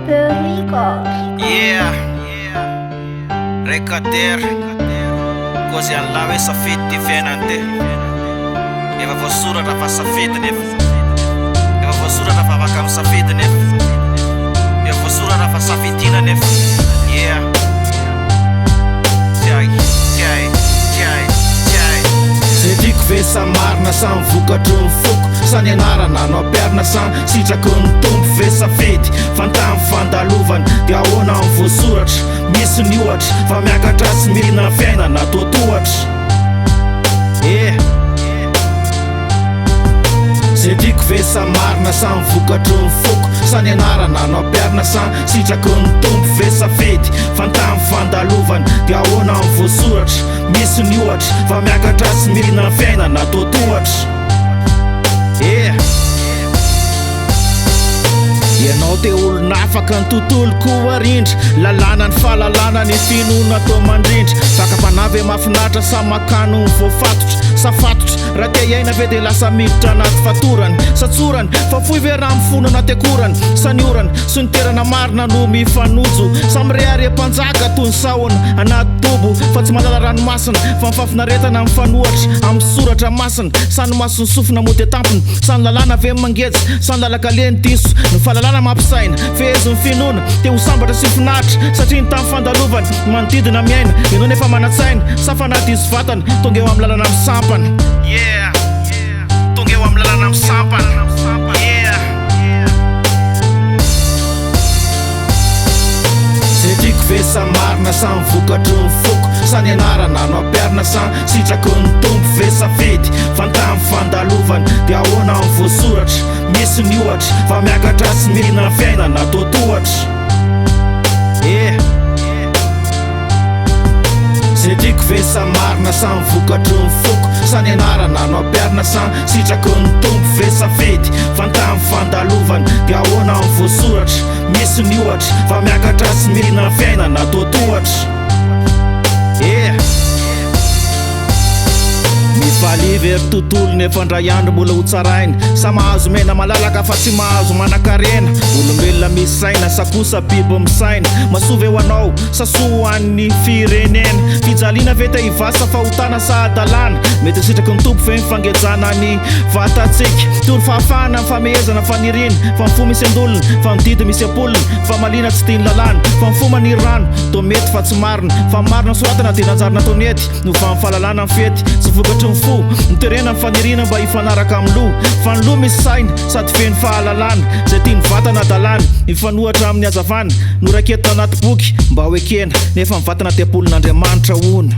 Perico. Yeah, Recader, così alla vesa fitti fenante. Eva vossura da fa safite nef. Eva vossura da fa vakam safite nef. Eva vossura da fa safitina nef. Yeah. Zay tiako ve samarina samy vokatry ny foko sany anarana no ampiarina samy sitraky ny tompo ve safety fantamy fandalovany dia ahoana amin'ny voasoratra misy ny ohatra fa miakatra sy mihina fiainana toatohatra zay tiako ve samarina samy vokatry ny foko sany anarana no ampiarina samy sitraky ny tompo ve safety fantamy fandalovany dia ahoana amin'ny voasoratra misy ny ohatra fa miakatra sy mihina fiainana toatohatra ianao te olona afaka ny tontolo koa rindra lalàna ny fahalalàna ny finoana atao mandrindra fakapanavy mahafinaritra sa makano ny voafatotra sa fatotra raha te iaina ve dia lasa miditra anaty fatorany satsorany fa foy ve raha mifono anaty akorany saniorany sy ny terana marina no mifanojo samyreharem-panjaka toy ny sahona anaty tobo fa tsy malala ranomasina fa mifafinaretana mifanohatra amin'ny soratra masina sany masony sofina mody tampony sany lalàna ve mangeja sany lalakaleny diso ny fahalalàna mampisaina fehezy ny finoana te ho sambatra sy finaritra satria ny tamin'ny fandalovany manodidina miaina ianao nefa manatsaina sa fanaty izy vatana tonga eo amin'ny lalana misampana Tonga eo amin'ny lalana misampana zay tiako ve samarina samy vokatry ny foko sany anarana no ampiarina samy sitraky ny tompo ve safety fantamy fandalovany dia ahoana amin'ny voasoratra misy ny ohatra fa miakatra sy mihina fiainana toatohatra zay tiako ve samarina samy vokatry ny foko sany anarana no ampiarina samy sitraky ny tompo ve safety fantamy fandalovany dia ahoana amin'ny voasoratra misy ny ohatra fa miakatra sy mihina fiainana toatohatra mivaly very tontolo nefa ndray andro mbola ho tsaraina sa mahazo mena malalaka fa tsy mahazo manan-karena olombelona misy saina sa kosa biby misaina masovy eo anao sa soa ho an'ny firenena fijaliana ve te hivasa fahotana sa adalàna mety sitraky ny tompo fe mifangejana ny vatatsika tory fahafahana mifamehezana fanirina fa mifo misy andolona fa mididy misy apolona fa malina tsy tiany lalàna fa mifoma ny rano to mety fa tsy marina fa marina soratana dia nanjarina tonety no fa mifahalalàna ny fety tsy vokatry ny fo miterena ny fanirina mba hifanaraka amin'ny loha fa ny loha misy saina sady feny fahalalàna zay tia ny vatana adalàna mifanohatra amin'ny hazavana no raketina anaty boky mba ho ekena nefa mivatana te-polon'Andriamanitra ona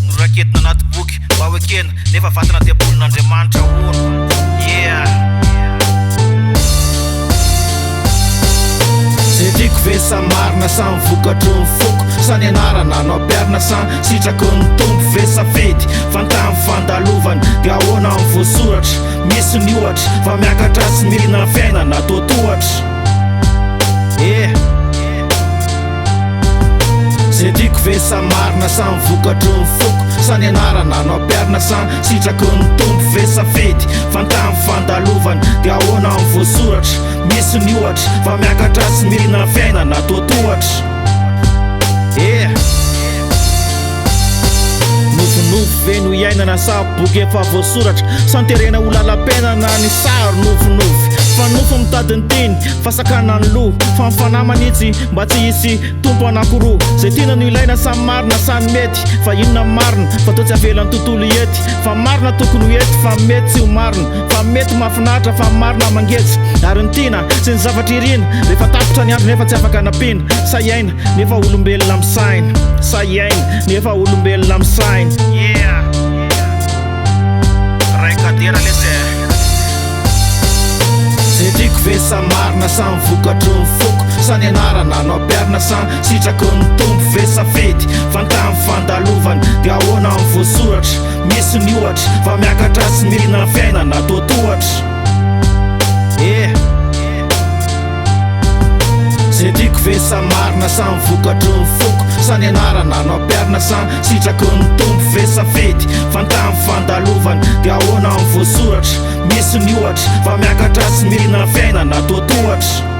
no raketina anaty boky mba ho ekena nefa vatana te-polon'Andriamanitra ona zay tiako ve samarina samy vokatry ny foko sany anarana no ampiarina samy sitraky ny tompo ve safety fantamy fandalovany dia ahoana amin'ny voasoratra misy ny ohatra fa miakatra sy mihina fiainana toatohatra zay tiako ve samarina samy vokatry ny foko sany anarana no ampiarina samy sitraky ny tompo ve safety fantamy fandalovany dia ahoana amin'ny voasoratra misy ny ohatra fa miakatra sy mihina fiainana toatohatra nofonofo ve no iainana sa boky efa voasoratra santerena ho lala-penana ny sary nofonofo fa nofo mitady ny teny fasakana ny loha fa mifanahy manitsy mba tsy hisy tompo anankiroa zay tiana no ilaina samy marina sany mety fa inona marina fa to tsy avelan'ny tontolo ety fa marina tokony ho ety fa mety tsy ho marina fa mety mahafinaritra fa marina mangeja ary ny tiana sy ny zavatra irina rehefa tapitra ny andro nefa tsy afaka anampiana sa iaina nefa olombelona misaina sa iaina nefa olombelona misaina Recader zay tiako ve samarina samy vokatry ny foko sany anarana no ampiarina samy sitraky ny tompo ve safety fantamy fandalovany dia ahoana amin'ny voasoratra misy ny ohatra fa miakatra sy mihina fiainana toatohatra zay tiako ve samarina samy vokatry ny foko Sany anarana no ampiarina samy sitraky ny tompo ve safidy fantamy fandalovany dia ahoana amin'ny voasoratra misy ny ohatra fa miakatra sy mihina fiainana toatohatra